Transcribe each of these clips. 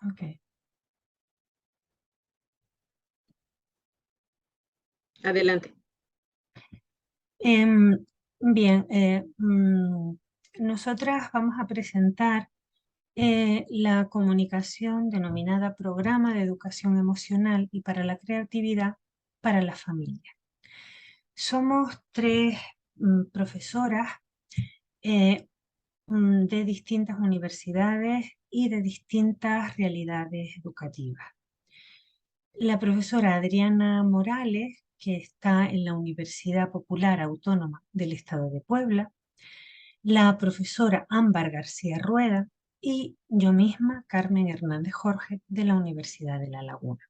Ok. Adelante. Bien, nosotras vamos a presentar la comunicación denominada Programa de Educación Emocional y para la Creatividad para la Familia. Somos tres profesoras eh, de distintas universidades y de distintas realidades educativas. La profesora Adriana Morales, que está en la Universidad Popular Autónoma del Estado de Puebla, la profesora Ámbar García Rueda y yo misma, Carmen Hernández Jorge, de la Universidad de La Laguna.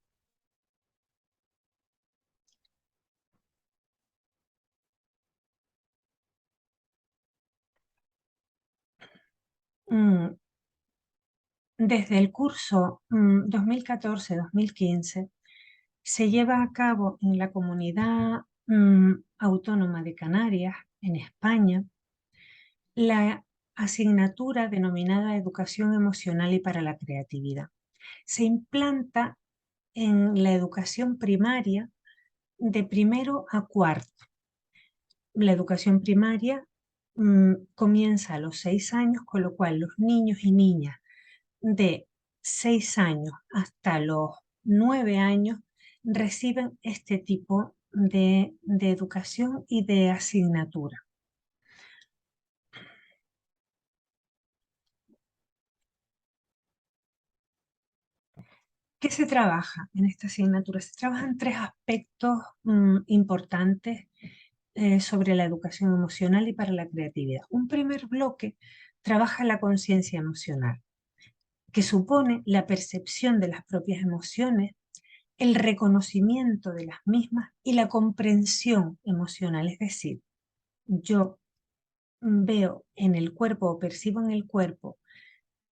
Desde el curso 2014-2015 se lleva a cabo en la Comunidad Autónoma de Canarias, en España, la asignatura denominada Educación Emocional y para la Creatividad. Se implanta en la educación primaria de primero a cuarto. La educación primaria comienza a los 6 años, con lo cual los niños y niñas de 6 años hasta los 9 años reciben este tipo de educación y de asignatura. ¿Qué se trabaja en esta asignatura? Se trabajan tres aspectos importantes sobre la educación emocional y para la creatividad. Un primer bloque trabaja la conciencia emocional, que supone la percepción de las propias emociones, el reconocimiento de las mismas y la comprensión emocional. Es decir, yo veo en el cuerpo o percibo en el cuerpo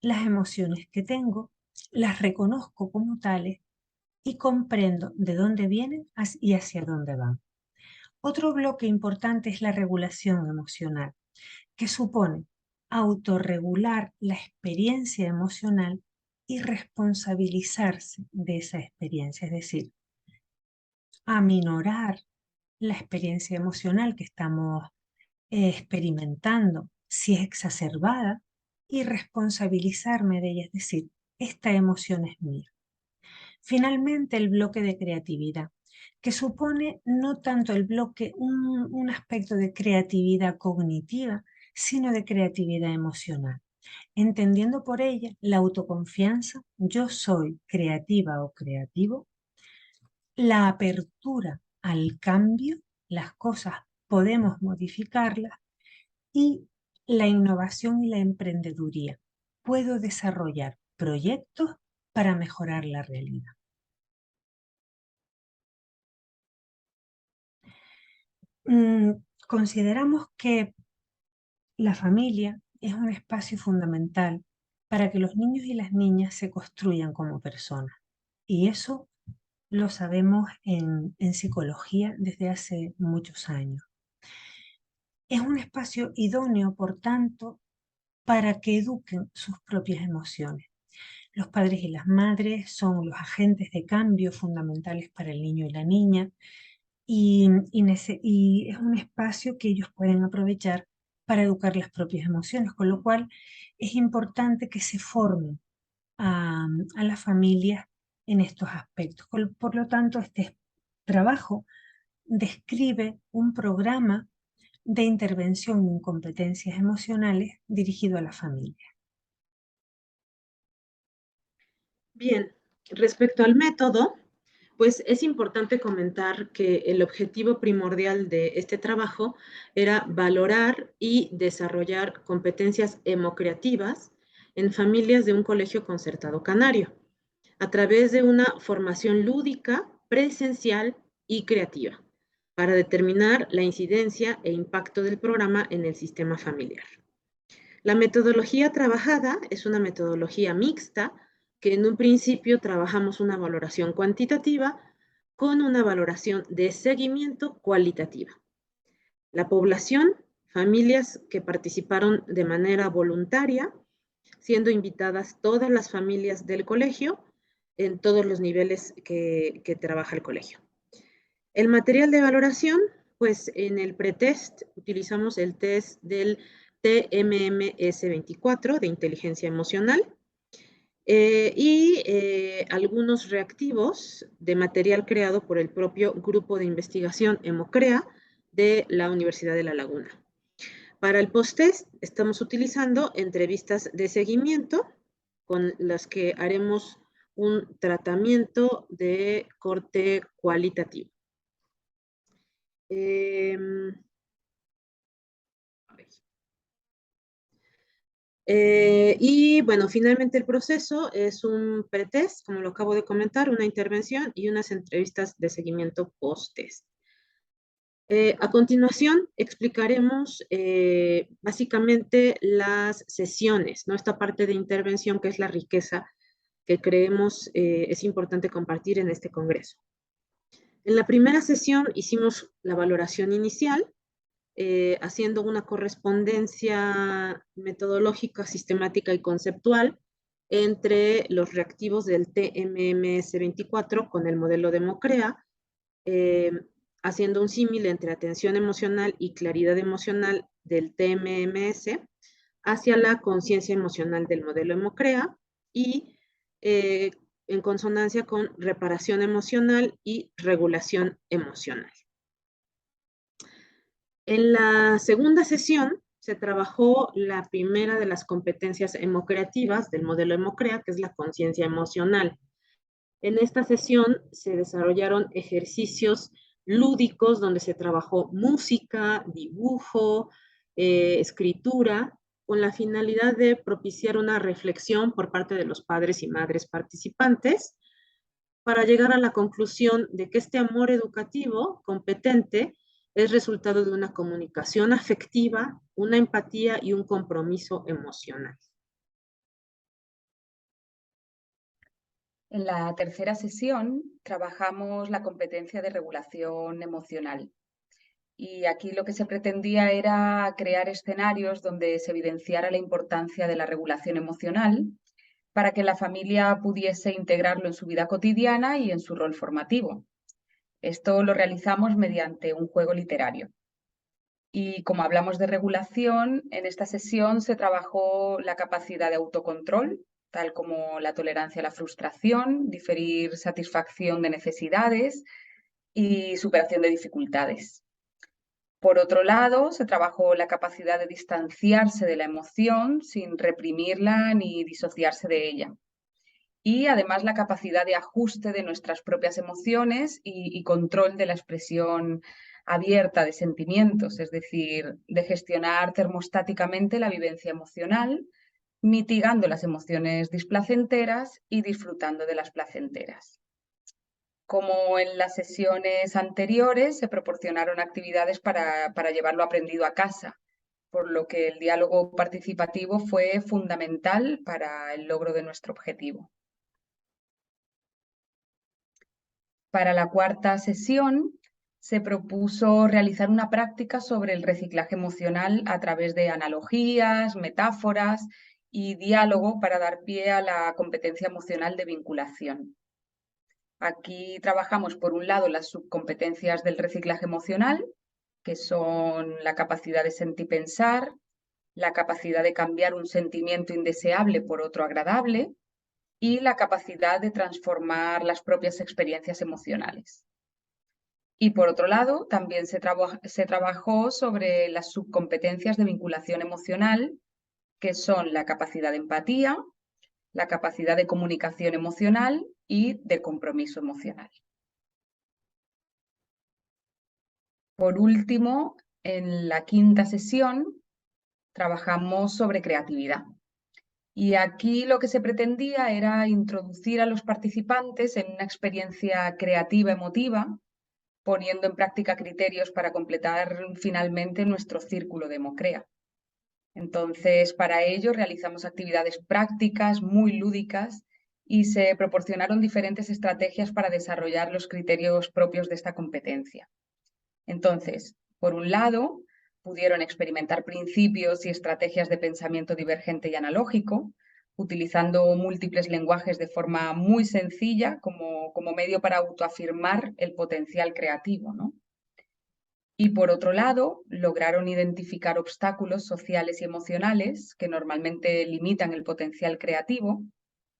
las emociones que tengo, las reconozco como tales y comprendo de dónde vienen y hacia dónde van. Otro bloque importante es la regulación emocional, que supone autorregular la experiencia emocional y responsabilizarse de esa experiencia, es decir, aminorar la experiencia emocional que estamos experimentando, si es exacerbada, y responsabilizarme de ella, es decir, esta emoción es mía. Finalmente, el bloque de creatividad, que supone no tanto el bloque, un aspecto de creatividad cognitiva, sino de creatividad emocional, entendiendo por ella la autoconfianza, yo soy creativa o creativo, la apertura al cambio, las cosas podemos modificarlas, y la innovación y la emprendeduría. Puedo desarrollar proyectos para mejorar la realidad. Consideramos que la familia es un espacio fundamental para que los niños y las niñas se construyan como personas. Y eso lo sabemos en psicología desde hace muchos años. Es un espacio idóneo, por tanto, para que eduquen sus propias emociones. Los padres y las madres son los agentes de cambio fundamentales para el niño y la niña y es un espacio que ellos pueden aprovechar para educar las propias emociones, con lo cual es importante que se formen a las familias en estos aspectos. Por lo tanto, este trabajo describe un programa de intervención en competencias emocionales dirigido a la familia. Bien, respecto al método, pues es importante comentar que el objetivo primordial de este trabajo era valorar y desarrollar competencias hemocreativas en familias de un colegio concertado canario, a través de una formación lúdica, presencial y creativa, para determinar la incidencia e impacto del programa en el sistema familiar. La metodología trabajada es una metodología mixta que en un principio trabajamos una valoración cuantitativa con una valoración de seguimiento cualitativa. La población, familias que participaron de manera voluntaria, siendo invitadas todas las familias del colegio en todos los niveles que trabaja el colegio. El material de valoración, pues en el pretest utilizamos el test del TMMS24 de inteligencia emocional y algunos reactivos de material creado por el propio grupo de investigación Hemocrea de la Universidad de La Laguna. Para el post-test estamos utilizando entrevistas de seguimiento con las que haremos un tratamiento de corte cualitativo. Y bueno, finalmente el proceso es un pretest, como lo acabo de comentar, una intervención y unas entrevistas de seguimiento post-test. A continuación, explicaremos básicamente las sesiones, ¿no? Esta parte de intervención que es la riqueza que creemos es importante compartir en este congreso. En la primera sesión hicimos la valoración inicial, haciendo una correspondencia metodológica, sistemática y conceptual entre los reactivos del TMMS24 con el modelo de Hemocrea, haciendo un símil entre atención emocional y claridad emocional del TMMS hacia la conciencia emocional del modelo Hemocrea y en consonancia con reparación emocional y regulación emocional. En la segunda sesión se trabajó la primera de las competencias hemocreativas del modelo Hemocrea, que es la conciencia emocional. En esta sesión se desarrollaron ejercicios lúdicos donde se trabajó música, dibujo, escritura, con la finalidad de propiciar una reflexión por parte de los padres y madres participantes para llegar a la conclusión de que este amor educativo competente es resultado de una comunicación afectiva, una empatía y un compromiso emocional. En la tercera sesión trabajamos la competencia de regulación emocional. Y aquí lo que se pretendía era crear escenarios donde se evidenciara la importancia de la regulación emocional para que la familia pudiese integrarlo en su vida cotidiana y en su rol formativo. Esto lo realizamos mediante un juego literario. Y como hablamos de regulación, en esta sesión se trabajó la capacidad de autocontrol, tal como la tolerancia a la frustración, diferir satisfacción de necesidades y superación de dificultades. Por otro lado, se trabajó la capacidad de distanciarse de la emoción sin reprimirla ni disociarse de ella. Y además la capacidad de ajuste de nuestras propias emociones y control de la expresión abierta de sentimientos, es decir, de gestionar termostáticamente la vivencia emocional, mitigando las emociones displacenteras y disfrutando de las placenteras. Como en las sesiones anteriores, se proporcionaron actividades para llevar lo aprendido a casa, por lo que el diálogo participativo fue fundamental para el logro de nuestro objetivo. Para la cuarta sesión se propuso realizar una práctica sobre el reciclaje emocional a través de analogías, metáforas y diálogo para dar pie a la competencia emocional de vinculación. Aquí trabajamos, por un lado, las subcompetencias del reciclaje emocional, que son la capacidad de sentir pensar, la capacidad de cambiar un sentimiento indeseable por otro agradable y la capacidad de transformar las propias experiencias emocionales. Y por otro lado, también se trabajó sobre las subcompetencias de vinculación emocional, que son la capacidad de empatía, la capacidad de comunicación emocional y de compromiso emocional. Por último, en la quinta sesión trabajamos sobre creatividad. Y aquí lo que se pretendía era introducir a los participantes en una experiencia creativa emotiva, poniendo en práctica criterios para completar finalmente nuestro círculo de Hemocrea. Entonces, para ello realizamos actividades prácticas muy lúdicas y se proporcionaron diferentes estrategias para desarrollar los criterios propios de esta competencia. Entonces, por un lado, Pudieron experimentar principios y estrategias de pensamiento divergente y analógico, utilizando múltiples lenguajes de forma muy sencilla como medio para autoafirmar el potencial creativo, ¿no? Y por otro lado, lograron identificar obstáculos sociales y emocionales que normalmente limitan el potencial creativo,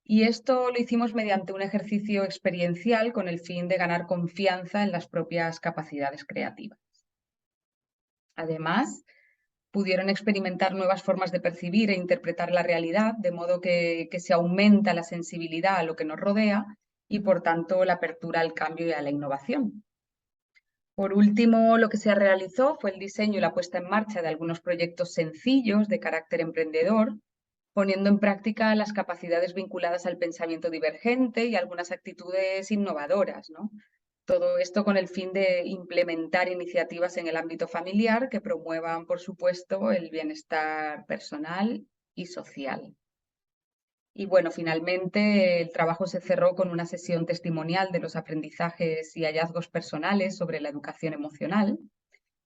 y esto lo hicimos mediante un ejercicio experiencial con el fin de ganar confianza en las propias capacidades creativas. Además, pudieron experimentar nuevas formas de percibir e interpretar la realidad, de modo que se aumenta la sensibilidad a lo que nos rodea y, por tanto, la apertura al cambio y a la innovación. Por último, lo que se realizó fue el diseño y la puesta en marcha de algunos proyectos sencillos de carácter emprendedor, poniendo en práctica las capacidades vinculadas al pensamiento divergente y algunas actitudes innovadoras, ¿no? Todo esto con el fin de implementar iniciativas en el ámbito familiar que promuevan, por supuesto, el bienestar personal y social. Y bueno, finalmente el trabajo se cerró con una sesión testimonial de los aprendizajes y hallazgos personales sobre la educación emocional,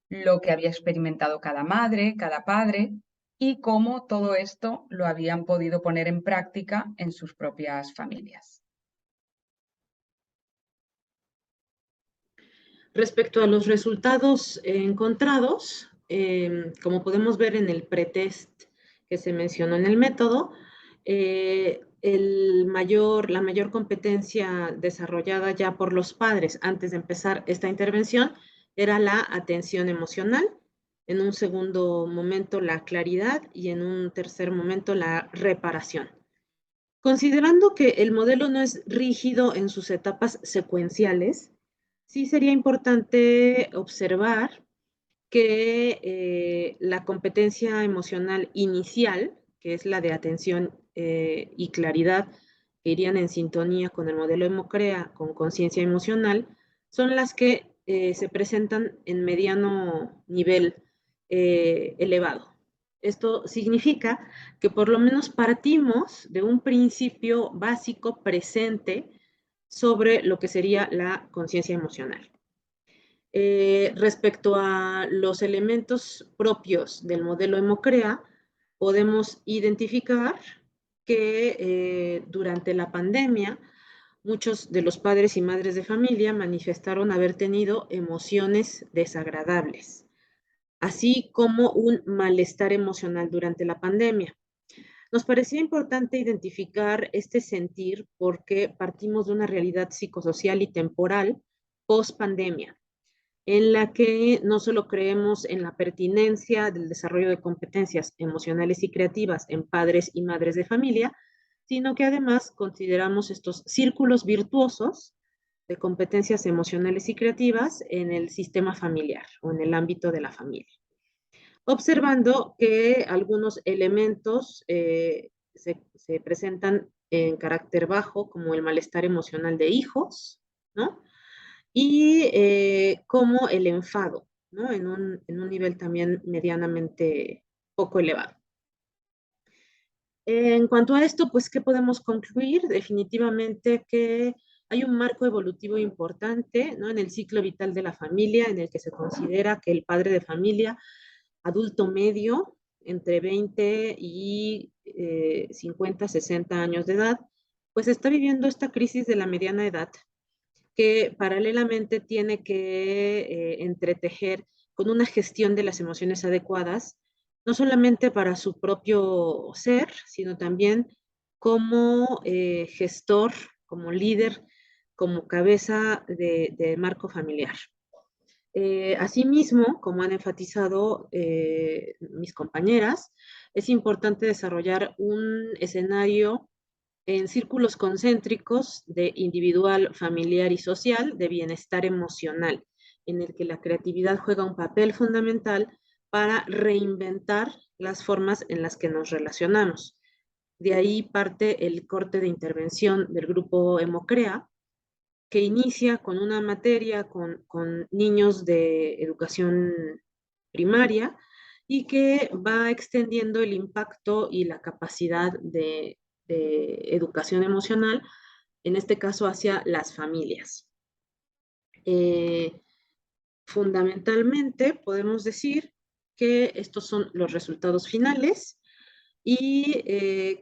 lo que había experimentado cada madre, cada padre y cómo todo esto lo habían podido poner en práctica en sus propias familias. Respecto a los resultados encontrados, como podemos ver en el pretest que se mencionó en el método, la mayor competencia desarrollada ya por los padres antes de empezar esta intervención era la atención emocional, en un segundo momento la claridad y en un tercer momento la reparación. Considerando que el modelo no es rígido en sus etapas secuenciales, sí sería importante observar que la competencia emocional inicial, que es la de atención y claridad, que irían en sintonía con el modelo Hemocrea, con conciencia emocional, son las que se presentan en mediano nivel elevado. Esto significa que por lo menos partimos de un principio básico presente sobre lo que sería la conciencia emocional. Respecto a los elementos propios del modelo Hemocrea, podemos identificar que durante la pandemia muchos de los padres y madres de familia manifestaron haber tenido emociones desagradables, así como un malestar emocional durante la pandemia. Nos parecía importante identificar este sentir porque partimos de una realidad psicosocial y temporal post pandemia, en la que no solo creemos en la pertinencia del desarrollo de competencias emocionales y creativas en padres y madres de familia, sino que además consideramos estos círculos virtuosos de competencias emocionales y creativas en el sistema familiar o en el ámbito de la familia, observando que algunos elementos se presentan en carácter bajo, como el malestar emocional de hijos, ¿no? Y como el enfado, ¿no? En un nivel también medianamente poco elevado. En cuanto a esto, pues, ¿qué podemos concluir? Definitivamente que hay un marco evolutivo importante, ¿no? En el ciclo vital de la familia, en el que se considera que el padre de familia, adulto medio, entre 20 y 50, 60 años de edad, pues está viviendo esta crisis de la mediana edad, que paralelamente tiene que entretejer con una gestión de las emociones adecuadas, no solamente para su propio ser, sino también como gestor, como líder, como cabeza de marco familiar. Asimismo, como han enfatizado mis compañeras, es importante desarrollar un escenario en círculos concéntricos de individual, familiar y social, de bienestar emocional, en el que la creatividad juega un papel fundamental para reinventar las formas en las que nos relacionamos. De ahí parte el corte de intervención del grupo Hemocrea, que inicia con una materia con niños de educación primaria y que va extendiendo el impacto y la capacidad de educación emocional, en este caso hacia las familias. Fundamentalmente podemos decir que estos son los resultados finales y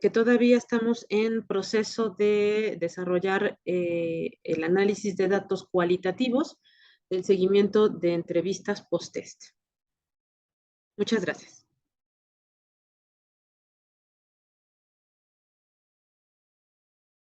que todavía estamos en proceso de desarrollar el análisis de datos cualitativos del seguimiento de entrevistas post-test. Muchas gracias.